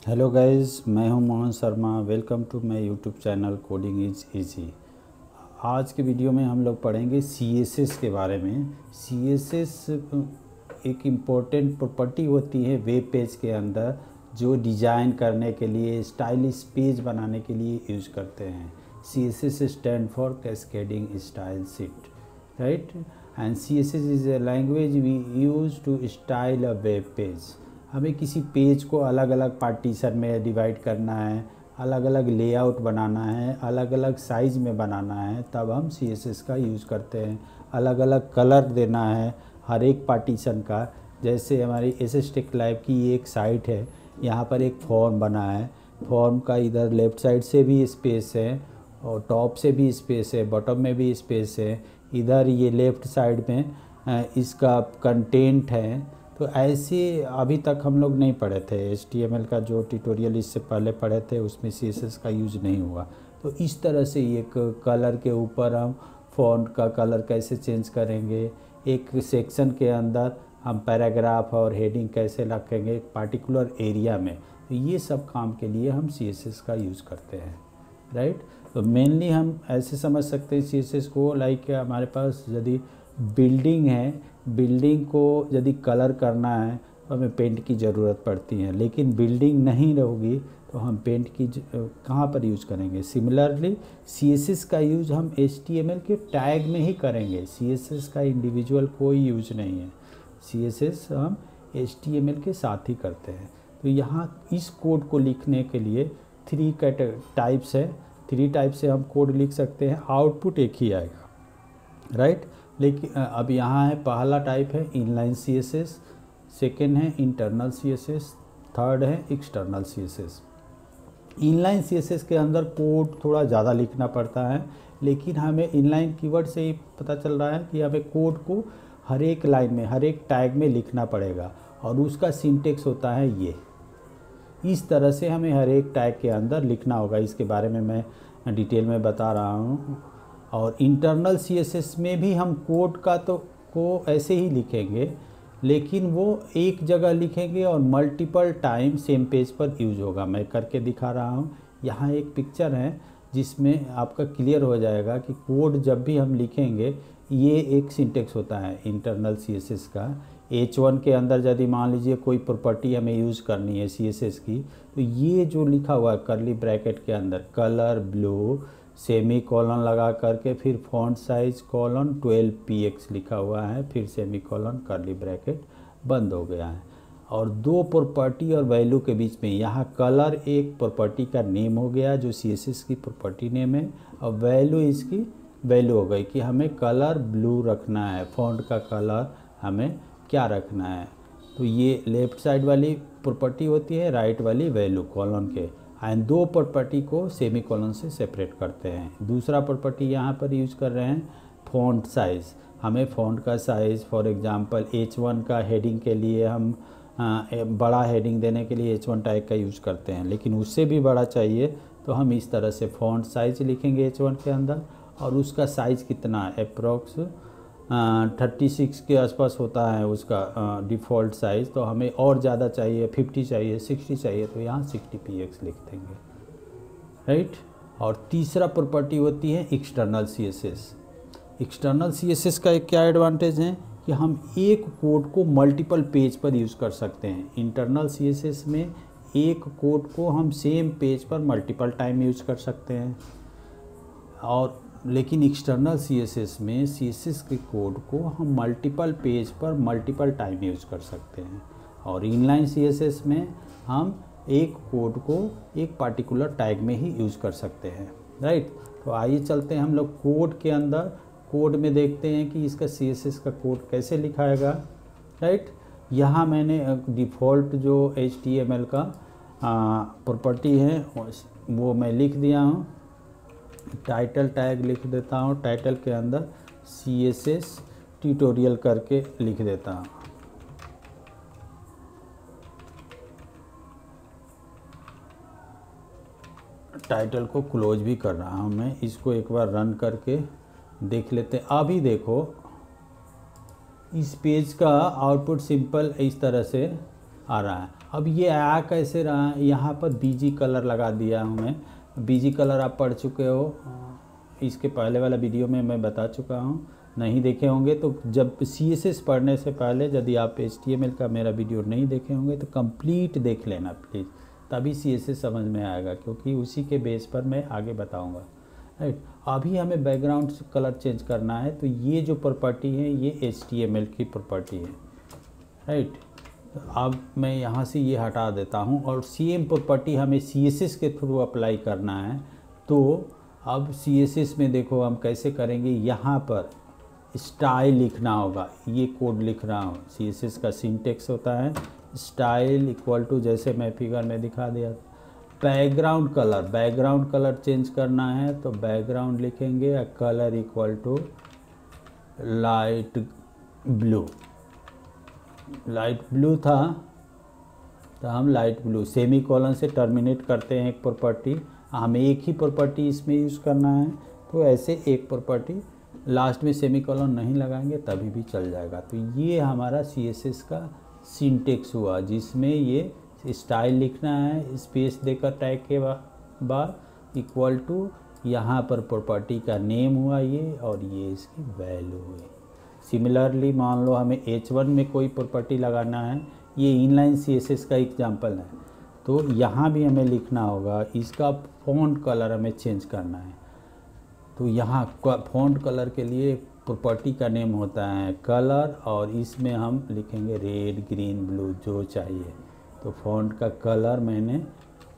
Hello guys, मैं हूं Mohan Sharma. Welcome to my YouTube channel coding is easy. आज के वीडियो में हम लोग पढ़ेंगे सीएसएस के बारे में। सीएसएस एक इम्पोर्टेंट प्रॉपर्टी होती है वेब पेज के अंदर, जो डिज़ाइन करने के लिए, स्टाइलिश पेज बनाने के लिए यूज़ करते हैं। CSS stand for cascading style sheet, right? And CSS is a language we use to style a web page. हमें किसी पेज को अलग अलग पार्टीशन में डिवाइड करना है, अलग अलग लेआउट बनाना है, अलग अलग साइज़ में बनाना है, तब हम सीएसएस का यूज़ करते हैं। अलग अलग कलर देना है हर एक पार्टीशन का। जैसे हमारी एसएस टेक लैब की एक साइट है, यहाँ पर एक फॉर्म बना है। फॉर्म का इधर लेफ़्ट साइड से भी स्पेस है और टॉप से भी स्पेस है, बॉटम में भी स्पेस है। इधर ये लेफ़्ट साइड में इसका कंटेंट है। तो ऐसे अभी तक हम लोग नहीं पढ़े थे। HTML का जो ट्यूटोरियल इससे पहले पढ़े थे उसमें CSS का यूज़ नहीं हुआ। तो इस तरह से एक कलर के ऊपर हम फ़ॉन्ट का कलर कैसे चेंज करेंगे, एक सेक्शन के अंदर हम पैराग्राफ और हेडिंग कैसे रखेंगे एक पार्टिकुलर एरिया में, तो ये सब काम के लिए हम CSS का यूज़ करते हैं, राइट? तो मेनली हम ऐसे समझ सकते हैं CSS को, लाइक हमारे पास यदि बिल्डिंग है, बिल्डिंग को यदि कलर करना है तो हमें पेंट की ज़रूरत पड़ती है, लेकिन बिल्डिंग नहीं रहोगी तो हम पेंट की कहाँ पर यूज़ करेंगे। सिमिलरली CSS का यूज़ हम HTML के टैग में ही करेंगे। CSS का इंडिविजुअल कोई यूज नहीं है, CSS हम HTML के साथ ही करते हैं। तो यहाँ इस कोड को लिखने के लिए 3 टाइप्स है। 3 टाइप से हम कोड लिख सकते हैं, आउटपुट एक ही आएगा, राइट? लेकिन अब यहाँ है पहला टाइप है इनलाइन CSS, सेकेंड है इंटरनल CSS, थर्ड है एक्सटर्नल CSS। इनलाइन CSS के अंदर कोड थोड़ा ज़्यादा लिखना पड़ता है, लेकिन हमें इनलाइन कीवर्ड से ही पता चल रहा है कि हमें कोड को हर एक लाइन में, हर एक टैग में लिखना पड़ेगा और उसका सिंटेक्स होता है ये। इस तरह से हमें हर एक टैग के अंदर लिखना होगा। इसके बारे में मैं डिटेल में बता रहा हूँ। और इंटरनल CSS में भी हम कोड को ऐसे ही लिखेंगे, लेकिन वो एक जगह लिखेंगे और मल्टीपल टाइम सेम पेज पर यूज होगा। मैं करके दिखा रहा हूँ। यहाँ एक पिक्चर है जिसमें आपका क्लियर हो जाएगा कि कोड जब भी हम लिखेंगे, ये एक सिंटेक्स होता है इंटरनल CSS का। H1 के अंदर यदि मान लीजिए कोई प्रॉपर्टी हमें यूज़ करनी है CSS की, तो ये जो लिखा हुआ है कर्ली ब्रैकेट के अंदर, कलर ब्लू सेमी कॉलन लगा करके फिर फॉन्ट साइज कॉलन 12px लिखा हुआ है, फिर सेमी कॉलन कर्ली ब्रैकेट बंद हो गया है। और 2 प्रॉपर्टी और वैल्यू के बीच में, यहाँ कलर एक प्रॉपर्टी का नेम हो गया जो CSS की प्रॉपर्टी नेम है, और वैल्यू इसकी वैल्यू हो गई कि हमें कलर ब्लू रखना है, फॉन्ट का कलर हमें क्या रखना है। तो ये लेफ़्ट साइड वाली प्रॉपर्टी होती है, राइट वाली वैल्यू कॉलन के, एंड 2 प्रॉपर्टी को सेमी कॉलन से सेपरेट करते हैं। दूसरा प्रॉपर्टी यहाँ पर यूज़ कर रहे हैं फॉन्ट साइज़। हमें फॉन्ट का साइज़, फॉर एग्जांपल H1 का हेडिंग के लिए हम बड़ा हेडिंग देने के लिए H1 टैग का यूज़ करते हैं, लेकिन उससे भी बड़ा चाहिए तो हम इस तरह से फॉन्ट साइज़ लिखेंगे H1 के अंदर, और उसका साइज़ कितना अप्रोक्स 36 के आसपास होता है उसका डिफ़ॉल्ट साइज़। तो हमें और ज़्यादा चाहिए, 50 चाहिए, 60 चाहिए, तो यहाँ 60px लिख देंगे, राइट? और तीसरा प्रॉपर्टी होती है एक्सटर्नल CSS। एक्सटर्नल CSS का एक क्या एडवांटेज है कि हम एक कोड को मल्टीपल पेज पर यूज़ कर सकते हैं। इंटरनल CSS में एक कोड को हम सेम पेज पर मल्टीपल टाइम यूज़ कर सकते हैं, और लेकिन एक्सटर्नल CSS में CSS के कोड को हम मल्टीपल पेज पर मल्टीपल टाइम यूज़ कर सकते हैं। और इनलाइन CSS में हम एक कोड को एक पार्टिकुलर टैग में ही यूज़ कर सकते हैं, राइट? तो आइए चलते हैं हम लोग कोड के अंदर। कोड में देखते हैं कि इसका CSS का कोड कैसे लिखाएगा, राइट? यहाँ मैंने डिफ़ॉल्ट जो HTML का प्रॉपर्टी है वो मैं लिख दिया हूँ। टाइटल टैग लिख देता हूँ, टाइटल के अंदर CSS ट्यूटोरियल करके लिख देता हूँ। टाइटल को क्लोज भी कर रहा हूँ मैं, इसको एक बार रन करके देख लेते हैं। अभी देखो इस पेज का आउटपुट सिंपल इस तरह से आ रहा है। अब ये आ कैसे रहा है, यहाँ पर बीजी कलर लगा दिया हूँ मैं। बीजी कलर आप पढ़ चुके हो, इसके पहले वाला वीडियो में मैं बता चुका हूँ, नहीं देखे होंगे तो जब CSS पढ़ने से पहले यदि आप HTML का मेरा वीडियो नहीं देखे होंगे तो कंप्लीट देख लेना प्लीज़, तभी CSS समझ में आएगा, क्योंकि उसी के बेस पर मैं आगे बताऊँगा। राइट, अभी हमें बैकग्राउंड कलर चेंज करना है, तो ये जो प्रॉपर्टी है ये HTML की प्रॉपर्टी है। राइट, अब मैं यहाँ से ये हटा देता हूँ और सेम प्रॉपर्टी हमें CSS के थ्रू अप्लाई करना है। तो अब CSS में देखो हम कैसे करेंगे, यहाँ पर स्टाइल लिखना होगा, ये कोड लिख रहा हूँ। CSS का सिंटेक्स होता है स्टाइल इक्वल टू, जैसे मैं फिगर में दिखा दिया, बैकग्राउंड कलर चेंज करना है तो बैकग्राउंड लिखेंगे, colour equal to light blue था तो हम लाइट ब्लू, सेमी कॉलन से टर्मिनेट करते हैं एक प्रॉपर्टी, हमें एक ही प्रॉपर्टी इसमें यूज़ करना है, तो ऐसे एक प्रॉपर्टी लास्ट में सेमी कॉलन नहीं लगाएंगे तभी भी चल जाएगा। तो ये हमारा CSS का सिंटेक्स हुआ, जिसमें ये स्टाइल लिखना है, स्पेस देकर टैग के बाद इक्वल टू, यहाँ पर प्रॉपर्टी का नेम हुआ ये, और ये इसकी वैल्यू हुई। सिमिलरली मान लो हमें H1 में कोई प्रॉपर्टी लगाना है, ये इनलाइन CSS का एग्जांपल है, तो यहाँ भी हमें लिखना होगा, इसका फ़ॉन्ट कलर हमें चेंज करना है। तो यहाँ फ़ॉन्ट कलर के लिए प्रॉपर्टी का नेम होता है कलर, और इसमें हम लिखेंगे रेड ग्रीन ब्लू जो चाहिए। तो फ़ॉन्ट का कलर मैंने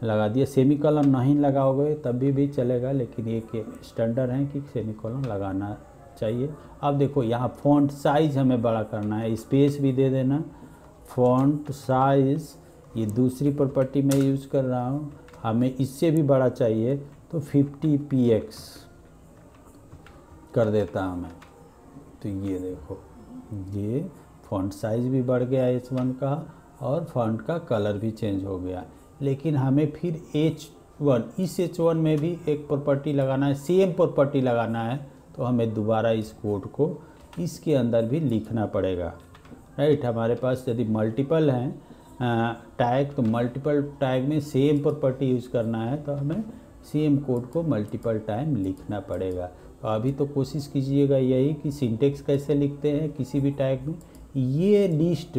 लगा दिया, सेमी कॉलन नहीं लगाओगे तभी भी चलेगा, लेकिन एक स्टैंडर्ड है कि सेमी कॉलन लगाना चाहिए। अब देखो यहाँ फ़ॉन्ट साइज़ हमें बड़ा करना है, स्पेस भी दे देना। फ़ॉन्ट साइज़ ये दूसरी प्रॉपर्टी मैं यूज़ कर रहा हूँ, हमें इससे भी बड़ा चाहिए तो 50 px कर देता हूँ मैं। तो ये देखो, ये फ़ॉन्ट साइज़ भी बढ़ गया H1 का, और फ़ॉन्ट का कलर भी चेंज हो गया। लेकिन हमें फिर H1, इस H1 में भी एक प्रॉपर्टी लगाना है, सेम प्रॉपर्टी लगाना है, तो हमें दोबारा इस कोड को इसके अंदर भी लिखना पड़ेगा। राइट, हमारे पास यदि मल्टीपल हैं टैग, तो मल्टीपल टैग में सेम प्रॉपर्टी यूज़ करना है, तो हमें सेम कोड को मल्टीपल टाइम लिखना पड़ेगा। तो अभी तो कोशिश कीजिएगा यही कि सिंटेक्स कैसे लिखते हैं किसी भी टैग में। ये लिस्ट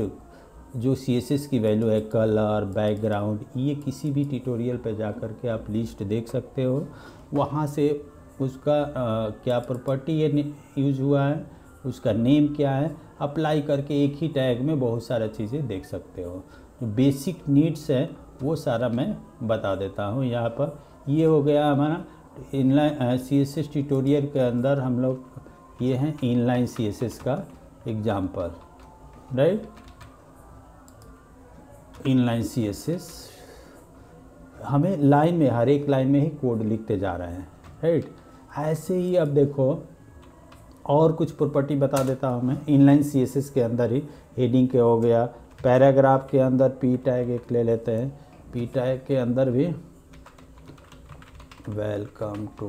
जो CSS की वैल्यू है, कलर, बैकग्राउंड, ये किसी भी ट्यूटोरियल पे जा कर के आप लिस्ट देख सकते हो, वहाँ से उसका क्या प्रॉपर्टी ये यूज हुआ है, उसका नेम क्या है, अप्लाई करके एक ही टैग में बहुत सारा चीज़ें देख सकते हो। जो बेसिक नीड्स है वो सारा मैं बता देता हूँ यहाँ पर। ये हो गया हमारा इनलाइन CSS ट्यूटोरियल के अंदर हम लोग, ये हैं इनलाइन CSS का एग्जाम्पल। राइट, इनलाइन CSS हमें लाइन में, हर एक लाइन में ही कोड लिखते जा रहे हैं। राइट, ऐसे ही अब देखो और कुछ प्रॉपर्टी बता देता हूँ मैं इनलाइन CSS के अंदर ही। हेडिंग के हो गया, पैराग्राफ के अंदर p टैग एक ले लेते हैं, p टैग के अंदर भी वेलकम टू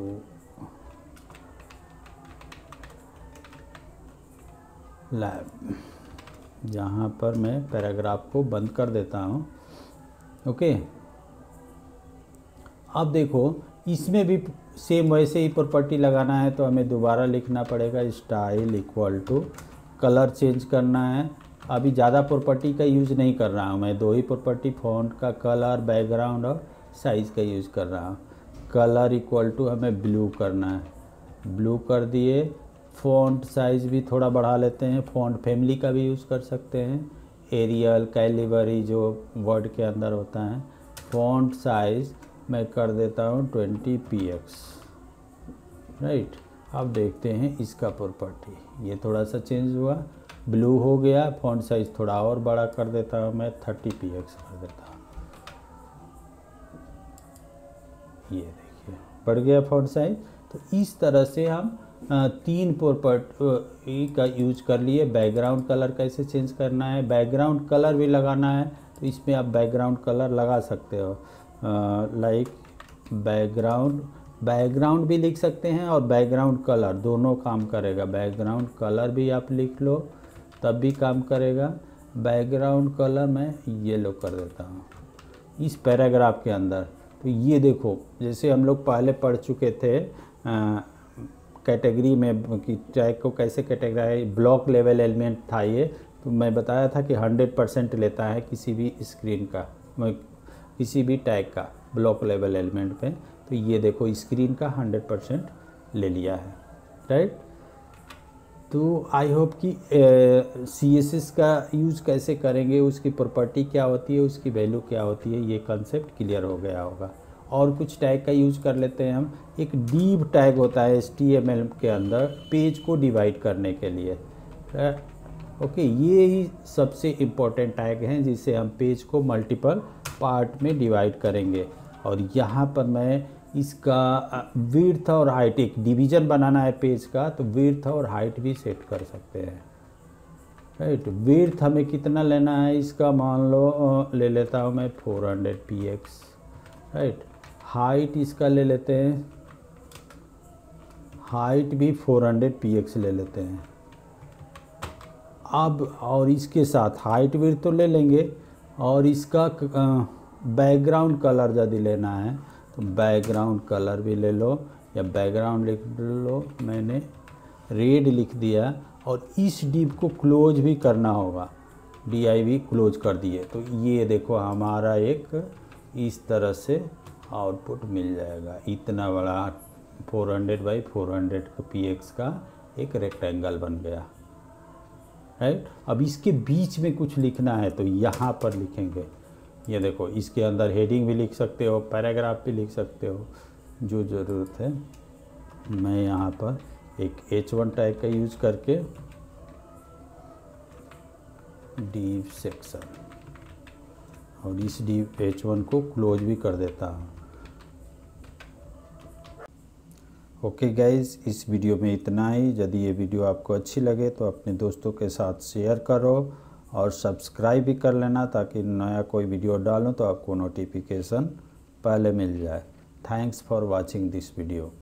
लैब, जहाँ पर मैं पैराग्राफ को बंद कर देता हूँ। ओके, अब देखो इसमें भी सेम वैसे ही प्रॉपर्टी लगाना है, तो हमें दोबारा लिखना पड़ेगा style equal to, colour change करना है। अभी ज़्यादा प्रॉपर्टी का यूज़ नहीं कर रहा हूँ मैं, दो ही प्रॉपर्टी, फ़ॉन्ट का कलर, बैकग्राउंड और साइज़ का यूज़ कर रहा हूँ। कलर इक्वल टू हमें ब्लू करना है, ब्लू कर दिए। फ़ॉन्ट साइज़ भी थोड़ा बढ़ा लेते हैं, फ़ॉन्ट फैमिली का भी यूज़ कर सकते हैं, एरियल, कैलिबरी जो वर्ड के अंदर होता है। फ़ॉन्ट साइज़ मैं कर देता हूँ 20 px। राइट, अब देखते हैं इसका प्रॉपर्टी, ये थोड़ा सा चेंज हुआ, ब्लू हो गया। फ़ॉन्ट साइज़ थोड़ा और बड़ा कर देता हूँ मैं, 30 px कर देता हूँ। ये देखिए बढ़ गया फ़ॉन्ट साइज़। तो इस तरह से हम तीन प्रॉपर्टी का यूज कर लिए। बैकग्राउंड कलर कैसे चेंज करना है, बैकग्राउंड कलर भी लगाना है, तो इसमें आप बैकग्राउंड कलर लगा सकते हो, लाइक बैकग्राउंड भी लिख सकते हैं और बैकग्राउंड कलर, दोनों काम करेगा। बैकग्राउंड कलर भी आप लिख लो तब भी काम करेगा। बैकग्राउंड कलर मैं येलो कर देता हूँ इस पैराग्राफ के अंदर। तो ये देखो, जैसे हम लोग पहले पढ़ चुके थे कैटेगरी में कि टैग को कैसे कैटेगराइज, ब्लॉक लेवल एलिमेंट था ये। तो मैं बताया था कि 100% लेता है किसी भी स्क्रीन का, किसी भी टैग का ब्लॉक लेवल एलिमेंट पे। तो ये देखो स्क्रीन का 100% ले लिया है, राइट। तो आई होप कि CSS का यूज़ कैसे करेंगे, उसकी प्रॉपर्टी क्या होती है, उसकी वैल्यू क्या होती है, ये कंसेप्ट क्लियर हो गया होगा। और कुछ टैग का यूज़ कर लेते हैं हम। एक डिव टैग होता है HTML के अंदर पेज को डिवाइड करने के लिए। ओके, ये ही सबसे इम्पोर्टेंट टैग हैं जिससे हम पेज को मल्टीपल पार्ट में डिवाइड करेंगे। और यहाँ पर मैं इसका विड्थ और हाइट, एक डिवीज़न बनाना है पेज का, तो विड्थ और हाइट भी सेट कर सकते हैं, राइट। विड्थ हमें कितना लेना है इसका, मान लो ले लेता हूँ मैं 400 px, राइट। हाइट इसका ले लेते हैं, हाइट भी 400 px ले लेते हैं। अब और इसके साथ हाइट विड्थ तो ले लेंगे, और इसका बैकग्राउंड कलर यदि लेना है तो बैकग्राउंड कलर भी ले लो, या बैकग्राउंड लिख लो, मैंने रेड लिख दिया। और इस डिव को क्लोज भी करना होगा, div क्लोज कर दिए। तो ये देखो हमारा एक इस तरह से आउटपुट मिल जाएगा, इतना बड़ा 400 बाई 400 px का एक रेक्टेंगल बन गया, राइट। अब इसके बीच में कुछ लिखना है तो यहाँ पर लिखेंगे। ये देखो, इसके अंदर हेडिंग भी लिख सकते हो, पैराग्राफ भी लिख सकते हो, जो ज़रूरत है। मैं यहाँ पर एक H1 टैग का यूज़ करके डिव सेक्शन, और इस डिव H1 को क्लोज भी कर देता हूँ। ओके गाइज़, इस वीडियो में इतना ही। यदि ये वीडियो आपको अच्छी लगे तो अपने दोस्तों के साथ शेयर करो और सब्सक्राइब भी कर लेना, ताकि नया कोई वीडियो डालूं तो आपको नोटिफिकेशन पहले मिल जाए। Thanks for watching this video.